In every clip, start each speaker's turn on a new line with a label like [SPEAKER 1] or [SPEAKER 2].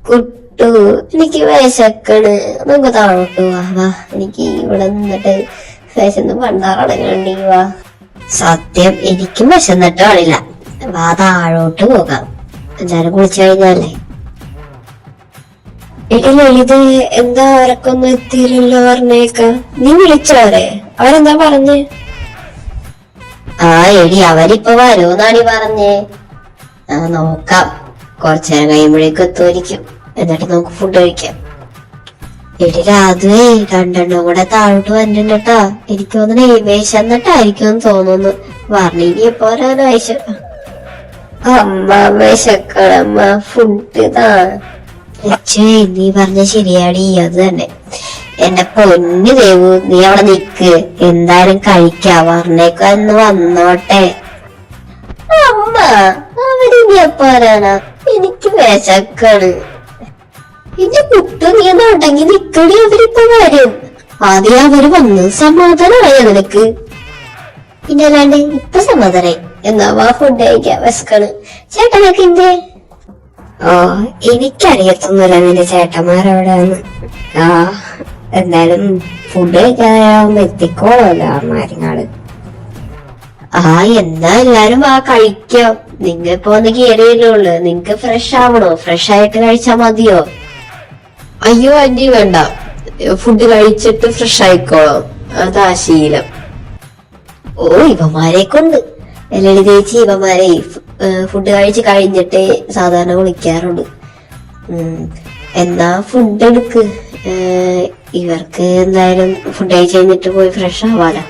[SPEAKER 1] കുട്ടു, എനിക്ക് വിശക്കണ്, നമുക്ക് താഴോട്ട് വാ. എനിക്ക് ഇവിടെ നിന്നിട്ട് വിശന്ന് പണ്ടാറടങ്ങണ്ടി വാ. സത്യം എനിക്കും വിശന്നിട്ട് കാണില്ല. വാ, താഴോട്ട് പോകാം. എന്തായാലും കുളിച്ചു കഴിഞ്ഞാലേ. എടി ലളിത, എന്താ അവരൊക്കൊന്നും എത്തിയില്ലല്ലോ പറഞ്ഞേക്ക? നീ വിളിച്ചോരെ? അവരെന്താ പറഞ്ഞേ? ആ എടി, അവരിപ്പൊ വരൂന്നാണി പറഞ്ഞേ. നോക്കാം, കുറച്ചേരം കഴിയുമ്പോഴേക്കും എത്തുമായിരിക്കും. എന്നിട്ട് നമുക്ക് ഫുഡ് കഴിക്കാം. എടി രാധുവേ, രണ്ടെണ്ണം കൂടെ താഴോട്ട് വന്നിട്ടാ. എനിക്ക് തോന്നുന്നു വിശന്നിട്ടായിരിക്കും തോന്നുന്നു. പറഞ്ഞിനി എപ്പോ വരാനായിശ. അമ്മ വിശക്കണമ്മ, ഫുഡ് താ. നീ പറഞ്ഞ ശരിയാടി, അത് തന്നെ. എന്റെ പൊന്നു ദേവു, നീ അവിടെ നിക്ക്, എന്തായാലും കഴിക്കാ. പറഞ്ഞേക്കാ എന്ന് വന്നോട്ടെ. അമ്മ, അവരിനി എപ്പോ വരാനാ? എനിക്ക് വിശക്കാണ്. എന്റെ കുട്ടു, നീ നടങ്ങി നിക്കടി, അവരിപ്പോ വരും. ആദ്യം അവര് വന്ന് സമാധാനമായ നിനക്ക്. പിന്നെ അല്ലാണ്ട് ഇപ്പൊ സമാധാനായി. എന്നാ വാ, ഫുഡ് കഴിക്കാം, വിശക്കാണ്. ചേട്ടനൊക്കെ എന്തേ? ഓ, എനിക്കറിയത്തൊന്നുമില്ല നിന്റെ ചേട്ടന്മാരെവിടെയാണ്. എന്തായാലും ഫുഡ് കഴിക്കാനാവുമ്പോ എത്തിക്കോളല്ലോ അമ്മാരിങ്ങാട്. എന്നാ എല്ലാരും വാ, കഴിക്കാം. നിങ്ങ ഇപ്പൊ ഒന്ന് കേറിയല്ലോള്. നിങ്ങക്ക് ഫ്രഷ് ആവണോ? ഫ്രഷ് ആയിട്ട് കഴിച്ചാ മതിയോ?
[SPEAKER 2] അയ്യോ ആന്റി, വേണ്ട, ഫുഡ് കഴിച്ചിട്ട് ഫ്രഷ് ആയിക്കോളാം, അതാ ശീലം.
[SPEAKER 1] ഓ, ഇവന്മാരെ കൊണ്ട് ലളിതേച്ചി ഇവന്മാരെ ഫുഡ് കഴിച്ച് കഴിഞ്ഞിട്ട് സാധാരണ വിളിക്കാറുണ്ട്. എന്നാ ഫുഡ് എടുക്ക്. ഇവർക്ക് എന്തായാലും ഫുഡ് കഴിച്ച് കഴിഞ്ഞിട്ട് പോയി ഫ്രഷ് ആവാലോ.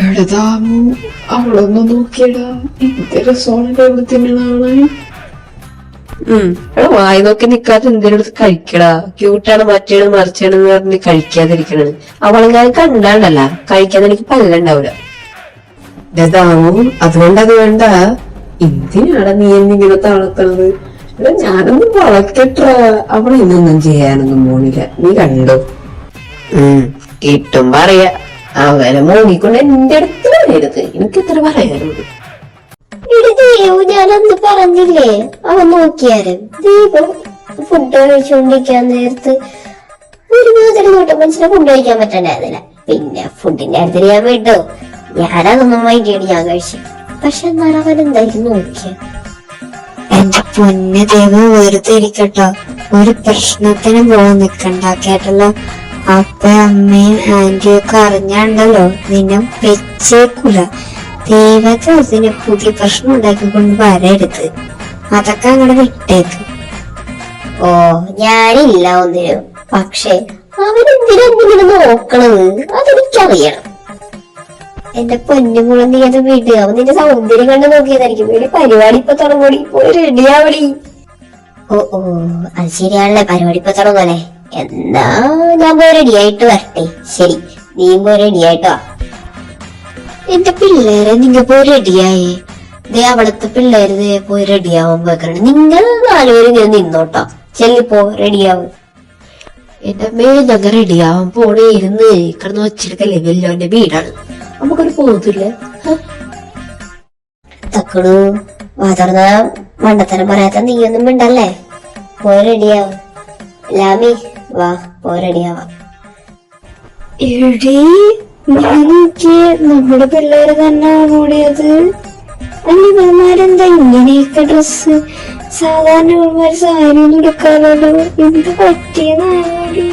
[SPEAKER 2] എഴുതാ, അവളൊന്ന് നോക്കിയടാ, എന്ത് രസമാണ് എവിടെ തിന്നണാണ്. വായി നോക്കി നിക്കാതെ എന്തെങ്കിലും എടുത്ത് കഴിക്കടാ. ക്യൂട്ടാണ്, മറ്റേണ് മറിച്ചാണെന്ന് പറഞ്ഞ് കഴിക്കാതിരിക്കണത്. അവളെങ്ങാനും കണ്ടാണ്ടല്ല കഴിക്കാതെ എനിക്ക് പല്ലുണ്ടാവില്ല. അതുകൊണ്ട് അത് വേണ്ട. എന്തിനാണ് നീ എന്നിങ്ങനെ തളർത്തണത്? ഞാനൊന്നും വളക്കട്ട. അവളെ ഇന്നൊന്നും ചെയ്യാനൊന്നും പോണില്ല, നീ കണ്ടോ?
[SPEAKER 1] കിട്ടും പറയാ. അവരെ മോങ്ങിക്കൊണ്ട് എന്റെ അടുത്ത് പറയരുത്. എനിക്ക് എത്ര പറയാനുണ്ട്. ഞാനന്ന് പറഞ്ഞില്ലേ, അവൻ നോക്കിയാലും ദീപം ഫുഡ് കഴിച്ചുകൊണ്ടിരിക്കാൻ നേരത്ത് ഒരുമാതിരി നോട്ടം മനസ്സിലെ ഫുഡ് കഴിക്കാൻ പറ്റണ്ടായിരുന്നില്ല. പിന്നെ ഫുഡിന്റെ അടുത്ത് ഞാൻ വിട്ടോ, ഞാനതൊന്നും വൈകിയാണ് ഞാൻ കഴിച്ചു. പക്ഷെ എന്നാലും അവൻ എന്തായാലും നോക്കിയ. എന്റെ പൊന്നു ദേവ്, വെറുതെ ഇരിക്കട്ടോ, ഒരു പ്രശ്നത്തിന് പോകാൻ നിക്കണ്ട കേട്ടല്ലോ. അപ്പ അമ്മയും ആന്റിയും ഒക്കെ അറിഞ്ഞാണ്ടല്ലോ നിന്നെ വെച്ചേക്കൂല. ദൈവത്തിന് പുതിയ പ്രശ്നം ഉണ്ടാക്കിക്കൊണ്ട് വരരുത്. അതൊക്കെ അങ്ങോട്ട് വിട്ടേക്ക്. ഓ, ഞാനില്ല ഒന്നിനും. പക്ഷെ അവനെന്തിനെ നോക്കണത് അതെനിക്കറിയണം. എന്റെ പൊന്നുമുള്ള, നീ അത് വിടുക. അവൻ നിന്റെ സൗന്ദര്യം കണ്ട് നോക്കിയതായിരിക്കും. ഒരു പരിപാടി ഇപ്പൊ തുടങ്ങി, പോയി റെഡിയാവടി. ഓ, അത് ശരിയാണല്ലേ, പരിപാടി ഇപ്പൊ തുടങ്ങല്ലേ. എന്നാ ഞാൻ പോയി റെഡിയായിട്ട് വരട്ടെ. ശരി, നീ പോയി റെഡിയായിട്ട് വാ. എന്റെ പിള്ളേരെ, നിങ്ങ പോയി റെഡിയായേ. ദേ അവിടുത്തെ പിള്ളേര് പോയി റെഡിയാവാൻ വെക്കണം. നിങ്ങൾ നാലുപേരും ഞാൻ നിന്നോട്ടോ. ചെല്ലിപ്പോ റെഡിയാവും.
[SPEAKER 2] എന്റെ അമ്മേ, ഞങ്ങൾ റെഡിയാവാൻ പോണേ. ഇരുന്ന് കിടന്ന് വച്ചിരിക്കല്ലേ, വല്ലോന്റെ വീടാണ്, നമുക്കൊരു പോകത്തില്ല.
[SPEAKER 1] തക്കണു വാതർന്ന മണ്ടത്തരം പറയാത്ത നീയൊന്നും മിണ്ടല്ലേ. പോയി റെഡിയാവും. ലാമി വാ, പോയി റെഡിയാവാം.
[SPEAKER 2] എടീ,
[SPEAKER 1] എനിക്ക് നമ്മുടെ പിള്ളേര് തന്നെ ഓടിയത്. അനിമാരെന്താ ഇങ്ങനെയൊക്കെ ഡ്രസ്? സാധാരണ ഇവന്മാര് സാരി ഒന്നും എടുക്കാറുള്ളൂ. എന്ത് പറ്റിയതാണോടി?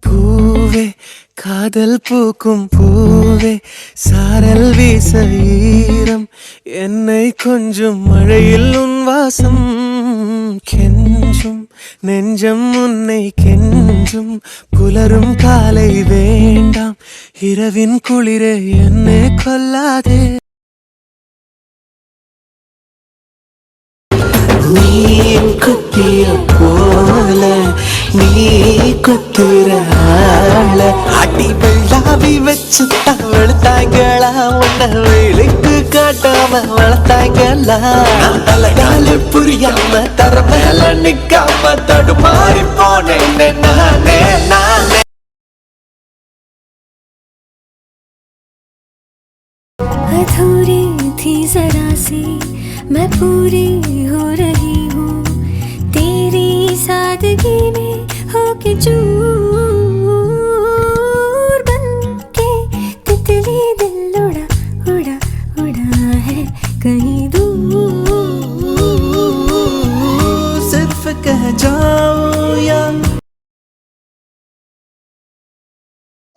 [SPEAKER 3] பூவே காதல் பூக்கும் பூவே சாரல் வீச ஈரம் என்னை கொஞ்சம் மழையில் உன் வாசம் கெஞ்சும் நெஞ்சம் உன்னை கெஞ்சும் புலரும் காலை வேண்டாம் இரவின் குளிரே என்னை கொல்லாதே நீ குத்திய போல நீ குத்துற ஆள அடி வெள்ளாவி வச்சு வெளுத்தாங்களா உன்ன வேலைக்கு காட்டாம வளர்த்தாங்களா தலைகால புரியாம தர மேல நிக்காம தடுமாறி போனேன் நானே நானே.
[SPEAKER 4] अधूरी थी जरा सी मैं पूरी हो रही हूँ तेरी सादगी में होके चूर बन के तितली दिल उड़ा उड़ा उड़ा है कहीं दूर
[SPEAKER 3] सिर्फ कह जाओ या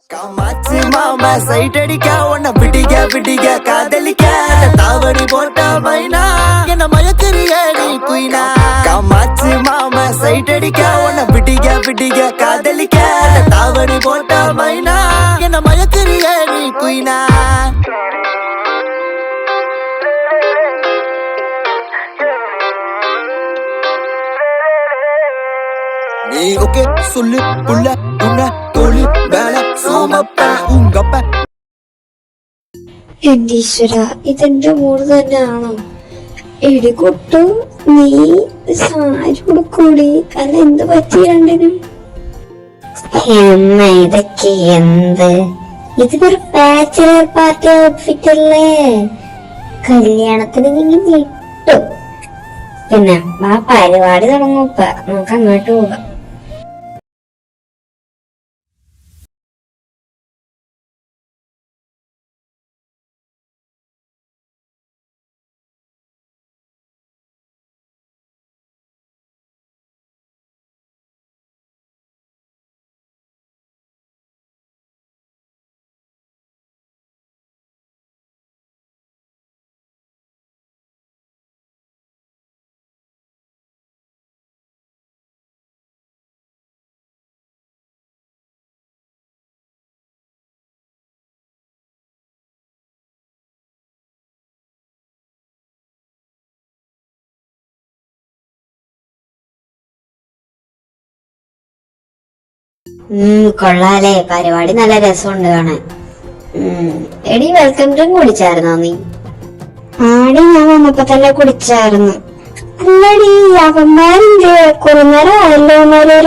[SPEAKER 3] காமாச்சு மாமா சைட் அடிக்க உன்னை பிடிக்க காதலிக்க தாவணி போட்ட மைனா என்ன மயக்கறிய நீ குயினா காமாச்சு மாமா சைட் அடிக்க உன்னை பிடிக்க காதலிக்க தாவணி போட்ட மைனா என்ன மயக்கறிய நீ குயினா நீ ஓகே சொல்லு புள்ள உன்ன தோழி வேலை சோமப்ப ഉങ്കപ്പ.
[SPEAKER 1] എന്റെ ഈശ്വര, ഇതെന്റെ മൂട് തന്നെയാണോ? എടി കൊട്ടു, നീ സാരി കൊടുക്കൂടി. അല്ല എന്ത് പറ്റി രണ്ടിനും? ഇതൊക്കെ എന്ത്? ഇതൊരു ബാച്ചലർ പാർട്ടി ഔട്ട്ഫിറ്റ് അല്ലേ? കല്യാണത്തിന് നിങ്ങൾ വിട്ടു. പിന്നെ ആ പരിപാടി തുടങ്ങുപ്പ, നമുക്ക് അങ്ങോട്ട് പോകാം. കൊള്ളാലേ, പരിപാടി നല്ല രസമുണ്ട് കാണാൻ. എടി വെൽക്കം ഡ്രിങ്ക് കുടിച്ചായിരുന്നോ നീ? ആടി, ഞാൻ വന്നപ്പോ തന്നെ കുടിച്ചായിരുന്നു. അല്ലടി, അവന്മാരെന്ത് കുറെ നേരം ആയല്ലോ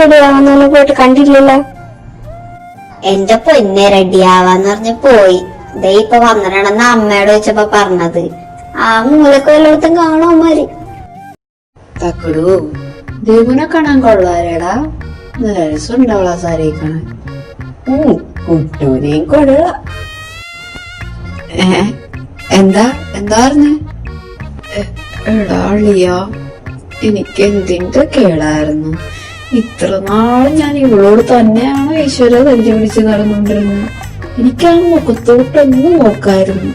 [SPEAKER 1] റെഡി ആവാന്നൊന്നും പോയിട്ട് കണ്ടില്ലല്ലോ. എന്റെ പൊന്നെ റെഡി ആവാന്ന് പറഞ്ഞ് പോയി. ദേ ഇപ്പൊ വന്നിട്ടാണെന്ന് അമ്മയോട് വെച്ചപ്പോ പറഞ്ഞത്. ആ മൂലക്ക് വല്ലയിടത്തും കാണുമാര്.
[SPEAKER 2] തക്കടു ദേവുനെ കാണാൻ കൊള്ളാരേടാ, നല്ല രസമുണ്ടാവളാ സാരി കാണാൻ. കുട്ടൂനെയും കൊള്ളാം. എന്താ പറഞ്ഞേ? എടാളിയാ, എനിക്ക് എന്തിന്റെ കേടായിരുന്നു. ഇത്ര നാള് ഞാൻ ഇവളോട് തന്നെയാണോ ഈശ്വര തല്ലി പിടിച്ച് നടന്നുകൊണ്ടിരുന്നത്? എനിക്ക് ആ മുഖത്തോട്ടൊന്നും നോക്കായിരുന്നു.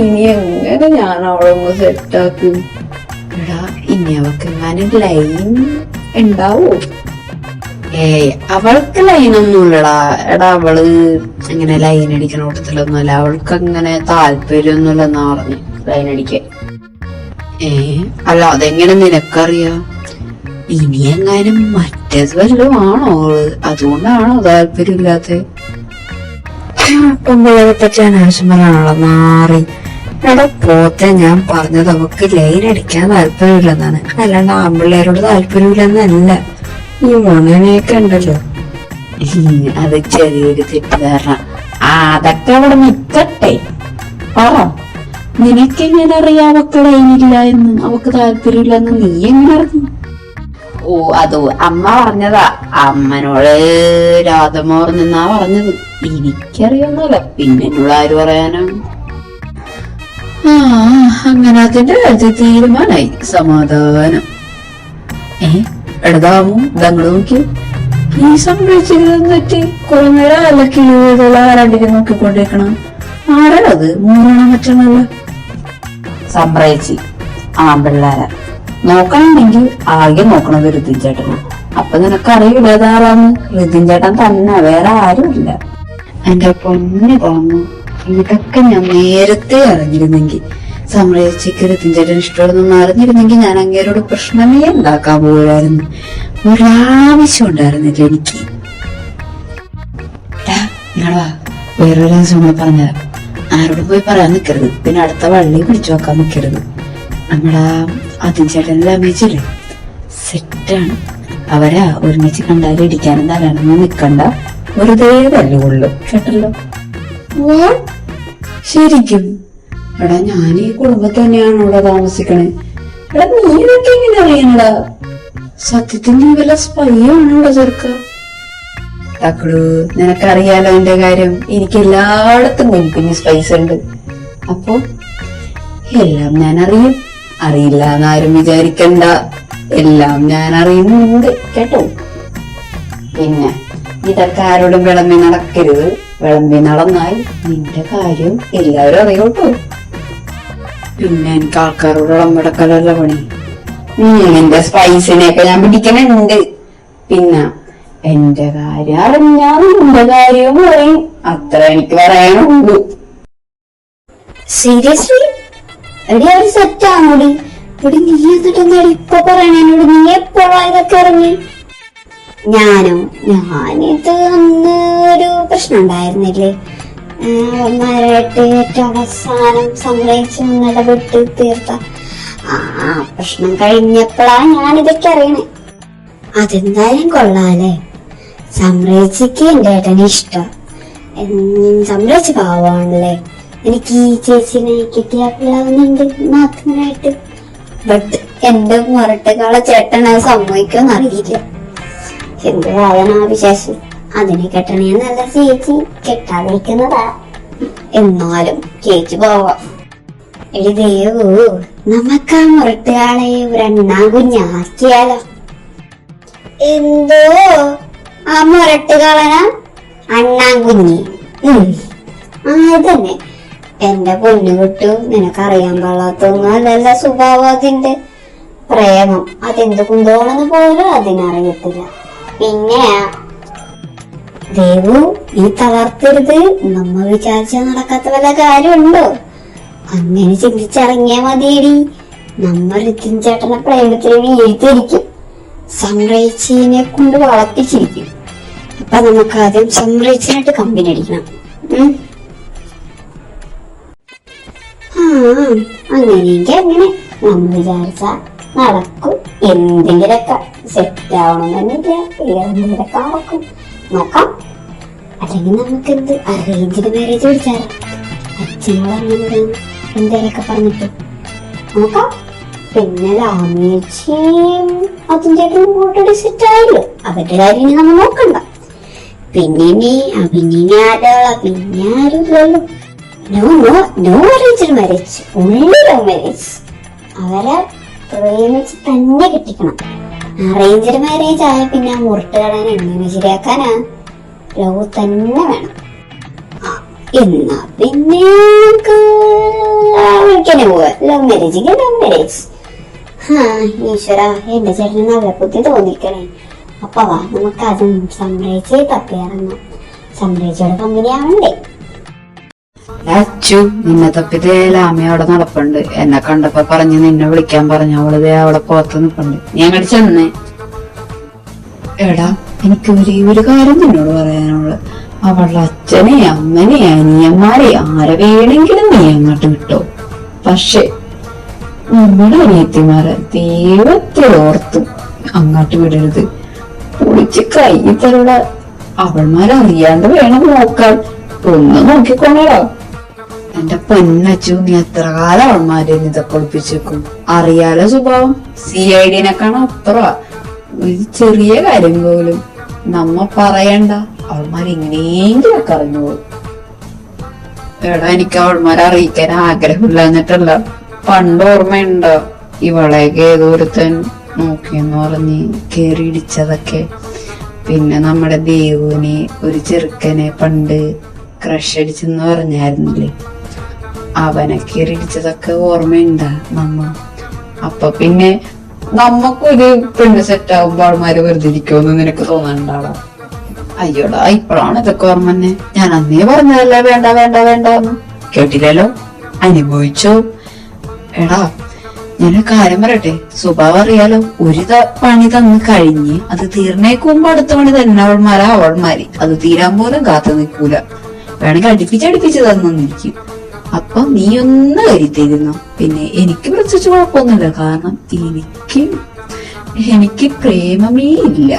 [SPEAKER 2] ഇനി എങ്ങനെ ഞാൻ അവളൊന്ന് സെറ്റാക്കും? എടാ, ഇനി അവക്ക് എങ്ങാനും ലൈൻ ഉണ്ടാവോ? അവൾക്ക് ലൈനൊന്നുമില്ലടാ. എടാ, അവള് അങ്ങനെ ലൈൻ അടിക്കണ കൂട്ടത്തിലൊന്നുമല്ല. അവൾക്ക് അങ്ങനെ താല്പര്യമൊന്നുമില്ലെന്നാ പറഞ്ഞു ലൈൻ അടിക്കാൻ. അല്ല, അതെങ്ങനെ നിനക്കറിയാം? ഇനി എങ്ങാനും മറ്റേത് വല്ലതും ആണോ അവള്? അതുകൊണ്ടാണോ താല്പര്യമില്ലാത്ത? പറ്റി അനാവശ്യം പറയാനുള്ള മാറി. എടാ പോത്തെ, ഞാൻ പറഞ്ഞത് അവക്ക് ലൈൻ അടിക്കാൻ താല്പര്യമില്ലെന്നാണ്, അല്ലാണ്ട് ആൺപിള്ളേരോട് താല്പര്യമില്ലെന്നല്ല. ഈ മോനെയൊക്കെ ഉണ്ടല്ലോ, അത് ചെറിയൊരു തെറ്റിദ്ധാരണ. അതൊക്കെ അവിടെ നിക്കട്ടെ. പറ, നിനക്കെങ്ങനെ അറിയാം അവക്ക് ലൈനില്ല എന്ന്, അവക്ക് താല്പര്യമില്ലെന്ന് നീ എങ്ങനെ അറിഞ്ഞു? ഓ അതോ അമ്മ പറഞ്ഞതാ. അമ്മനോട് രാധമോർ നിന്നാ പറഞ്ഞത്. എനിക്കറിയൊന്നുമില്ല, പിന്നെ എന്നോട് ആര് പറയാനാണ്. ആ അങ്ങനെ അതിന്റെ കാര്യത്തിൽ തീരുമാനായി. സമാധാനം. എടതാമോ ഇതങ്ങള് നോക്കി. നീ സംഭവിച്ചിരുന്നു പറ്റി കുറെ നേരം അലക്കിലുള്ള ആരാണ്ടിക്ക് നോക്കിക്കൊണ്ടിരിക്കണം. ആരാണത്? മൂന്നെണ്ണം മറ്റൊന്നല്ല. സംഭവിച്ചു ആമ്പിള്ളാര നോക്കണമെങ്കിൽ ആകെ നോക്കണത് ഋതിൻ ചേട്ടന്. അപ്പൊ നിനക്കറിയില്ല ഏതാറാന്ന്. ഋതിൻ ചേട്ടൻ തന്നെ, വേറെ ആരുമില്ല. എന്റെ പൊന്നു തോന്നു, ഇതൊക്കെ ഞാൻ നേരത്തെ അറിഞ്ഞിരുന്നെങ്കിൽ, സംരക്ഷിക്ക് ഋതിൻ ചേട്ടൻ ഇഷ്ടമുള്ളതൊന്നും അറിഞ്ഞിരുന്നെങ്കിൽ ഞാൻ അങ്ങേരോട് പ്രശ്നമേ ഉണ്ടാക്കാൻ പോയായിരുന്നു. ഒരാവശ്യം ഉണ്ടായിരുന്നില്ല എനിക്ക്. നിങ്ങളാ വേറൊരു ദിവസം പറഞ്ഞ ആരോടും പോയി പറയാൻ നിൽക്കരുത്. പിന്നെ അടുത്ത വള്ളി പിടിച്ചു വെക്കാൻ നിൽക്കരുത്. നമ്മളാ അതിൻ ചേട്ടൻ്റെ അമ്മച്ചില്ലേ, സെറ്റാണ്. അവരാ ഒരുമിച്ച് കണ്ടാലും ഇടിക്കാനും തരാനൊന്നും നിക്കണ്ട. വെറുതെ തല്ലുകൊള്ളും. കേട്ടല്ലോ? ശരിക്കും എടാ, ഞാൻ ഈ കുടുംബത്തിൽ തന്നെയാണ് ഇവിടെ താമസിക്കണേ. എടാ, നീ ഇതൊക്കെ എങ്ങനെ അറിയണടാ? സത്യത്തിൽ നീ വല്ല സ്പൈയാണോ ചെറുക്ക? തക്കടു, നിനക്കറിയാലോ എന്റെ കാര്യം. എനിക്ക് എല്ലായിടത്തും കുഞ്ഞു സ്പൈസ് ഉണ്ട്. അപ്പൊ എല്ലാം ഞാൻ അറിയും. അറിയില്ല എന്നാരും വിചാരിക്കണ്ട, എല്ലാം ഞാൻ അറിയുന്നുണ്ട്. കേട്ടോ? പിന്നെ ഇതൊക്കെ ആരോടും വിളമ്പി നടക്കരുത്. വിളമ്പി നടന്നാൽ നിന്റെ കാര്യം എല്ലാവരും അറിയോട്ടോ. പിന്നെ എനിക്ക് ആൾക്കാരോട് വിളമ്പെടുക്കലല്ല പണി. എന്റെ സ്പൈസിനെയൊക്കെ ഞാൻ പിടിക്കണുണ്ട്. പിന്നെ എന്റെ കാര്യം അറിഞ്ഞാൽ നിന്റെ കാര്യവും പറയും. അത്ര എനിക്ക് പറയാനുള്ളൂ.
[SPEAKER 1] സീരിയസ്ലി എടി, അവര് സെറ്റാണോടി? ഇവിടെ നീ എന്നിട്ടെന്താടി ഇപ്പൊ പറയണോട്? നീ എപ്പോഴാ ഇതൊക്കെ അറിഞ്ഞ്? ഞാനിത് അന്ന് ഒരു പ്രശ്നം ഉണ്ടായിരുന്നില്ലേ, അവന്മാരായിട്ട് ഏറ്റവും അവസാനം സംരക്ഷിച്ച് ഇടപെട്ട് തീർത്ത ആ പ്രശ്നം കഴിഞ്ഞപ്പോഴാ ഞാനിതൊക്കെ അറിയണേ. അതെന്തായാലും കൊള്ളാലേ. സംരക്ഷിക്ക് എന്റെ ഏട്ടന് ഇഷ്ടം. സംരക്ഷിച്ച് പാവാണല്ലേ. എനിക്ക് ഈ ചേച്ചിനെ കിട്ടിയ പിള്ളാവുന്നുണ്ട് നാത്തൂനായിട്ട്. ബട്ട് എന്റെ മുരട്ടുകാള ചേട്ടൻ അത് സമ്മതിക്കുമെന്ന് അറിയില്ല. എന്ത് വാദനാ വിശേഷം. അതിനെ കെട്ടണേ നല്ല ചേച്ചി കെട്ടാതിരിക്കുന്നതാ. എന്നാലും ചേച്ചി പോവാം. എടി ദേവു, നമുക്ക് ആ മുരട്ടുകാളെ ഒരെണ്ണാം കുഞ്ഞാക്കിയാലോ? എന്തോ ആ മുരട്ടുകാളന അണ്ണാൻ കുഞ്ഞി? അതന്നെ. എന്റെ പൊന്നു കിട്ടു, നിനക്കറിയാൻ പാടാത്തൊന്നും അല്ലല്ല സ്വഭാവം. അതിന്റെ പ്രേമം അതെന്ത് കുന്തോണെന്ന് പോലും അതിനറിയത്തില്ല. പിന്നെ ദേവു, നീ തളർത്തരുത്. നമ്മ വിചാരിച്ച നടക്കാത്ത വല്ല കാര്യമുണ്ടോ? അങ്ങനെ ചിന്തിച്ചിറങ്ങിയാ മതിയടി. നമ്മ ഋതിൻ ചേട്ടനെ പ്രേമത്തിൽ വീഴ്ത്തിരിക്കും. സംരക്ഷിനെ കൊണ്ട് വളർത്തിച്ചിരിക്കും. അപ്പൊ നമുക്ക് ആദ്യം സംരക്ഷിനായിട്ട് കമ്പനി അടിക്കണം. അങ്ങനെയെങ്കിൽ അങ്ങനെ നമ്മൾ വിചാരിച്ച നടക്കും. എന്തെങ്കിലൊക്കെ സെറ്റ് ആവണമെന്നില്ല, എന്തെങ്കിലൊക്കെ നടക്കും. നോക്കാം. അല്ലെങ്കിൽ നമുക്ക് എന്ത് അറേഞ്ച്ഡ് മാരേജ് പിടിച്ചാലോ? അച്ഛനോട് അങ്ങനെ എന്തേലൊക്കെ പറഞ്ഞിട്ട് നോക്കാം. പിന്നെ രാമേച്ചിയും അതിന്റെ ഓൾറെഡി സെറ്റ് ആയല്ലോ, അവരുടെ കാര്യം ഇനി നമ്മൾ നോക്കണ്ട. പിന്നെ അഭിനയാലുള്ള പിന്നെ ആരുമില്ലല്ലോ. No arranged marriage, only love marriage. അവരെ പ്രേമിച്ച് തന്നെ കെട്ടിക്കണം. അറേഞ്ച്ഡ് മാരേജ് ആയ പിന്നെ ആ മുരട്ടുകളെ എങ്ങനെ ശരിയാക്കാനാ? ലവ് തന്നെ വേണം. എന്നാ പിന്നെ പോവാ. Love marriage love marriage. ഈശ്വര, എന്റെ ചേട്ടന് നല്ല ബുദ്ധി തോന്നിക്കണേ. അപ്പൊ വാ, നമുക്ക് അതും സംരക്ഷിച്ച് തപ്പിയിറങ്ങാം. സംരക്ഷിയുടെ കമ്പനി ആവണ്ടേ?
[SPEAKER 2] അച്ചു, നിന്നെ തപ്പിതേ ലാമയോടെ നടപ്പുണ്ട്. എന്നെ കണ്ടപ്പോ പറഞ്ഞ് നിന്നെ വിളിക്കാൻ പറഞ്ഞു. അവളിതേ അവിടെ പുറത്ത് നിൽപ്പുണ്ട്. നീ അങ്ങോട്ട് ചെന്നേ. എടാ, എനിക്ക് ഒരു കാര്യം നിന്നോട് പറയാനുള്ളത്. അവളുടെ അച്ഛനെ അമ്മനെ അനിയന്മാരെ ആരെ വേണമെങ്കിലും നീ അങ്ങോട്ട് വിട്ടോ. പക്ഷെ നമ്മുടെ അനിയത്തിമാരെ ദൈവത്തെ ഓർത്ത് അങ്ങോട്ട് വിടരുത്. പൊളിച്ച് കൈ തരുള്ള അവൾമാരറിയാണ്ട് വേണം നോക്കാൻ. ഒന്ന് നോക്കിക്കൊള്ളാ. എന്റെ പൊന്നച്ചു, നീ എത്ര കാലം അവന്മാരെ ഇതൊക്കെ ഒളിപ്പിച്ചേക്കും? അറിയാലോ സ്വഭാവം. CID-നെക്കാണ് അപ്പുറ. ഒരു ചെറിയ കാര്യം പോലും നമ്മ പറയണ്ട, അവൾമാർ എങ്ങനെയെങ്കിലൊക്കെ അറിഞ്ഞു പോകും. എടാ, എനിക്ക് അവൾമാരെ അറിയിക്കാൻ ആഗ്രഹമില്ല. എന്നിട്ടല്ല, പണ്ട് ഓർമ്മയുണ്ടോ ഇവളെയൊക്കെ ഏതൊരുത്തൻ നോക്കിയെന്ന് പറഞ്ഞ് കേറി ഇടിച്ചതൊക്കെ? പിന്നെ നമ്മുടെ ദേവുവിനെ ഒരു ചെറുക്കനെ പണ്ട് ക്രഷ് അടിച്ചെന്ന് പറഞ്ഞായിരുന്നില്ലേ, അവനെ കേറി ഇടിച്ചതൊക്കെ ഓർമ്മയുണ്ടാ നമ്മ? അപ്പൊ പിന്നെ നമ്മക്കൊരു പെണ്ണ് സെറ്റ് ആവുമ്പോ ആൾമാര് വെറുതെ ഇരിക്കുമെന്ന് നിനക്ക് തോന്നണ്ടാടാ? അയ്യോടാ, ഇപ്പോഴാണ് ഇതൊക്കെ ഓർമ്മ തന്നെ. ഞാൻ അന്നേ പറഞ്ഞതല്ലേ വേണ്ട വേണ്ട വേണ്ടെന്ന്. കേട്ടില്ലല്ലോ, അനുഭവിച്ചോ. എടാ, ഞാനൊരു കാര്യം പറയട്ടെ, സ്വഭാവം അറിയാലോ. ഒരു പണി തന്ന് കഴിഞ്ഞ് അത് തീർന്നേക്കുമ്പോ അടുത്ത പണി തന്നെ അവൾമാര് അത് തീരാൻ പോലും കാത്തു നിൽക്കൂല. വേണമെങ്കിൽ അടുപ്പിച്ച് തന്നിരിക്കും. അപ്പൊ നീ ഒന്ന് കരുതിയിരുന്നു. പിന്നെ എനിക്ക് പ്രത്യേകിച്ച് കുഴപ്പമൊന്നുമില്ല, കാരണം എനിക്ക് പ്രേമമേ ഇല്ല.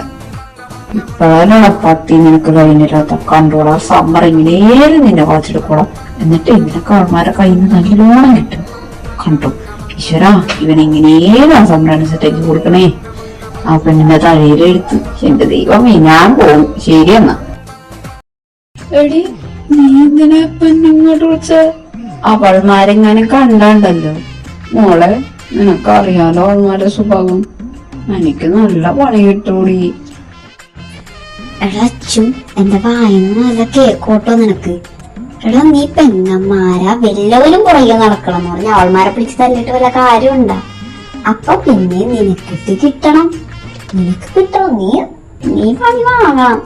[SPEAKER 2] ഇപ്പോഴാണ് പട്ടി നിനക്ക് കഴിഞ്ഞില്ലാത്ത കണ്ടോളാ. സമ്മർ എങ്ങനെയും നിന്നെ വളച്ചെടുക്കോളാം. എന്നിട്ട് നിനക്ക് അവന്മാരെ കയ്യിൽ നിന്ന് നല്ലോണം കിട്ടും. കണ്ടോ ഈശ്വര, ഇവനെങ്ങനെയാണ് ആ സമ്മറിന് സെറ്റാക്കി കൊടുക്കണേ. ആ പെണ്ണിന്റെ തലയിലെടുത്ത്. എന്റെ ദൈവമേ, ഞാൻ പോകും. ശരിയെന്നാ. എടി, നീ എന്തിനാ പെണ്ണിങ്ങോട്ട് വിളിച്ച? അവൾമാരെങ്ങനെ കണ്ടാണ്ടല്ലോ മോളെ. നിനക്കറിയാലോ അവൾമാരുടെ സ്വഭാവം. എനിക്ക് നല്ല പണി കിട്ടൂടി.
[SPEAKER 1] എടാ അച്ചു, എന്റെ വായന നല്ല കേക്കോട്ടോ നിനക്ക്. എടാ, നീ പെങ്ങന്മാരാ വല്ലവരും പുറകെ നടക്കണം എന്ന് പറഞ്ഞ അവൾമാരെ പിടിച്ച് തല്ലിട്ട് വല്ല കാര്യമുണ്ടാ? അപ്പൊ പിന്നെ നിനക്കിട്ട് കിട്ടണം. നീ പണി വാങ്ങണം.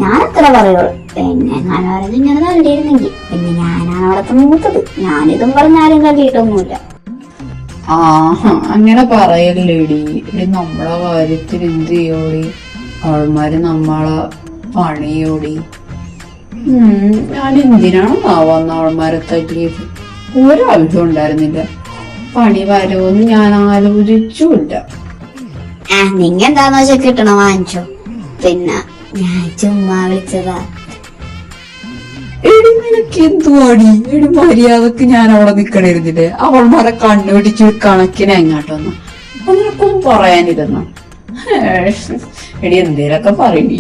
[SPEAKER 1] ഞാൻ അത്ര പറയുള്ളൂ. പിന്നെ ഞാനവരെ ഇങ്ങനെ തള്ളിയിരുന്നെങ്കിൽ പിന്നെ ഞാനാണ് അവിടത്തെ മൂത്തത്. ഞാനിതും പറഞ്ഞാലും തള്ളിയിട്ടൊന്നുമില്ല.
[SPEAKER 2] അങ്ങനെ പറയല്ലേടി. നമ്മളെ കാര്യത്തിൽ എന്ത് ചെയ്യോടി? അവൾമാര് നമ്മളെ പണിയോടി. ഞാൻ എന്തിനാണ് വന്ന അവൾമാരെ തല്ലിയത്? ഒരാവശ്യം ഉണ്ടായിരുന്നില്ല. പണി വരുമെന്ന് ഞാൻ ആലോചിച്ചുമില്ല.
[SPEAKER 1] നിങ്ങെന്താന്ന് വെച്ചാൽ കിട്ടണം വാങ്ങിച്ചോ. പിന്നെ ഞാൻ ചുമ്മാ വിളിച്ചതാ.
[SPEAKER 2] എടി, നിനക്ക് എന്തുവാടി? എടി, മര്യാദക്ക് ഞാൻ അവിടെ നിക്കണിരുന്നില്ലേ? അവൾമാരെ കണ്ണുപിടിച്ച് കണക്കിന് എങ്ങാട്ടൊന്നും നിനക്കൊന്നും പറയാനിരുന്ന? എടി, എന്തേലൊക്കെ പറയടി.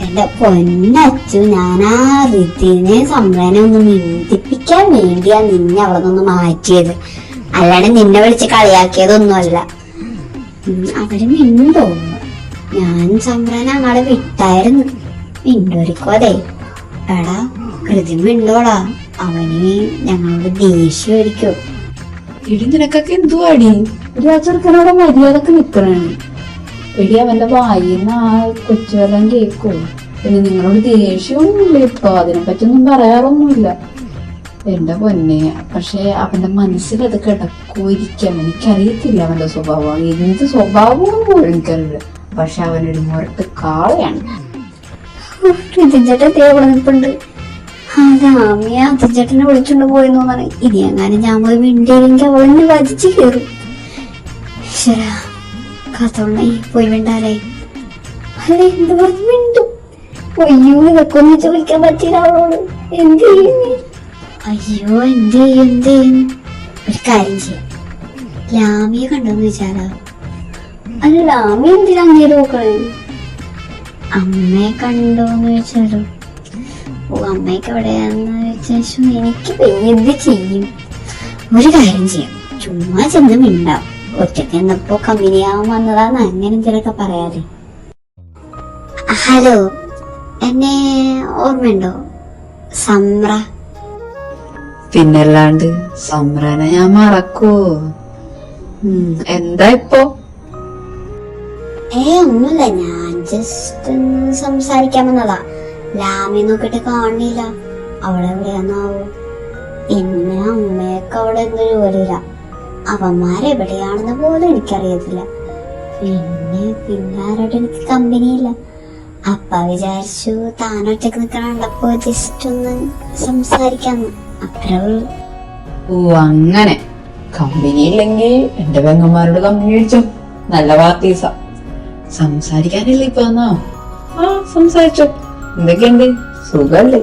[SPEAKER 1] എന്റെ പൊന്നച്ചു, ഞാൻ ആ റിതിനെ സംരനെ ഒന്ന് മിണ്ടിപ്പിക്കാൻ വേണ്ടിയാ നിന്നെ അവിടെ നിന്ന് മാറ്റിയത്. അല്ലാണ്ട് നിന്നെ വിളിച്ച് കളിയാക്കിയതൊന്നുമല്ല. അവര് മിണ്ടോ? ഞാൻ സംരനെ അങ്ങോട്ട് വിട്ടായിരുന്നു. മിണ്ടോരിക്കോതെ. എടാ, കൃതി മിണ്ടോടാ. അവന് ഞങ്ങളോട് ദേഷ്യം അടിക്കോ?
[SPEAKER 2] എടി, നിനക്കൊക്കെ എന്തുവാടി? ഒരു ആ ചെറുക്കനോട് മര്യാദക്ക് നിക്കണാണ്. എടി, അവന്റെ വായിന്ന് ആ കൊച്ചുവെല്ലാം കേക്കോ? പിന്നെ നിങ്ങളോട് ദേഷ്യമൊന്നുമില്ല ഇപ്പൊ. അതിനെപ്പറ്റിയൊന്നും പറയാറൊന്നുമില്ല എന്റെ പൊന്നെ. പക്ഷെ അവന്റെ മനസ്സിൽ അത് കിടക്കുമായിരിക്കാം. എനിക്കറിയത്തില്ല അവന്റെ സ്വഭാവം. എന്ത് സ്വഭാവമൊന്നും എനിക്കറിയില്ല. പക്ഷെ അവനൊരു മുരട്ട് കാളയാണ്.
[SPEAKER 1] ചേട്ടൻ തേവിടെ നിൽപ്പുണ്ട്. രാമിയ ചേട്ടനെ വിളിച്ചോണ്ട് പോയെന്ന് തോന്നാണ്. ഇനി എങ്ങനെ ഞാൻ പോയി മിണ്ടിയില്ലെങ്കിൽ അവളെന്നെ വധിച്ചു കയറും. ശരാ, കത്തോളേ പോയി മിണ്ടാലേ. അല്ലെ, എന്ത് പറഞ്ഞു മിണ്ടും? അയ്യോ, ഇതൊക്കെ ഒന്നിച്ച് വിളിക്കാൻ പറ്റില്ല അവളോട്. എന്ത് ചെയ്യുന്നേ? അയ്യോ, എന്ത് ചെയ്യും? ഒരു കാര്യം ചെയ്യാം. ലാമിയെ കണ്ടോന്ന് വെച്ചാലോ? അല്ല, ലാമി എന്തിനാ അങ്ങനെ നോക്കണേ? അമ്മയെ കണ്ടോന്ന് ചോദിച്ചാലോ? ഓ, അമ്മയൊക്കെ എവിടെയാന്ന് ചോദിച്ചാൽ എനിക്ക് എന്ത് ചെയ്യും? ഒരു കാര്യം ചെയ്യാം, ചുമ്മാ ചെന്ന് മിണ്ടാം. ഒറ്റയ്ക്ക് എന്നപ്പോ കമ്പനിയാവാൻ വന്നതാന്ന് അങ്ങനെ എന്തെങ്കിലുമൊക്കെ പറയാതെ. ഹലോ, എന്നെ ഓർമ്മയുണ്ടോ? സമ്ര.
[SPEAKER 2] പിന്നല്ലാണ്ട് സമ്രനെ ഞാൻ മറക്കോ? എന്താ ഇപ്പൊ?
[SPEAKER 1] ഒന്നുമില്ല, ഞാൻ ജസ്റ്റ് സംസാരിക്കാൻ വന്നതാ. ലാമി നോക്കിട്ട് കാണില്ല. അവിടെ എവിടെയാന്നാവോ? പിന്നെ അമ്മയൊക്കെ അവിടെ എന്ത് ജോലിയില്ല. അവന്മാരെവിടെയാണെന്ന് പോലും എനിക്കറിയത്തില്ല. പിന്നെ ആരോട്ട് എനിക്ക് കമ്പനിയില്ല. അപ്പ വിചാരിച്ചു താനൊറ്റക്ക് നിക്കണപ്പോ ജസ്റ്റ് ഒന്ന് സംസാരിക്കാന്ന്. അത്രേ ഉള്ളൂ.
[SPEAKER 2] ഓ, അങ്ങനെ. കമ്പനിയില്ലെങ്കിൽ എന്റെ പെങ്ങന്മാരോട് കമ്പനി അടിച്ചോ. നല്ല പാർട്ടീസാ. സംസാരിക്കാനില്ല ഇപ്പൊ? സംസാരിച്ചോ. എന്തൊക്കെയുണ്ട്? സുഖല്ലേ?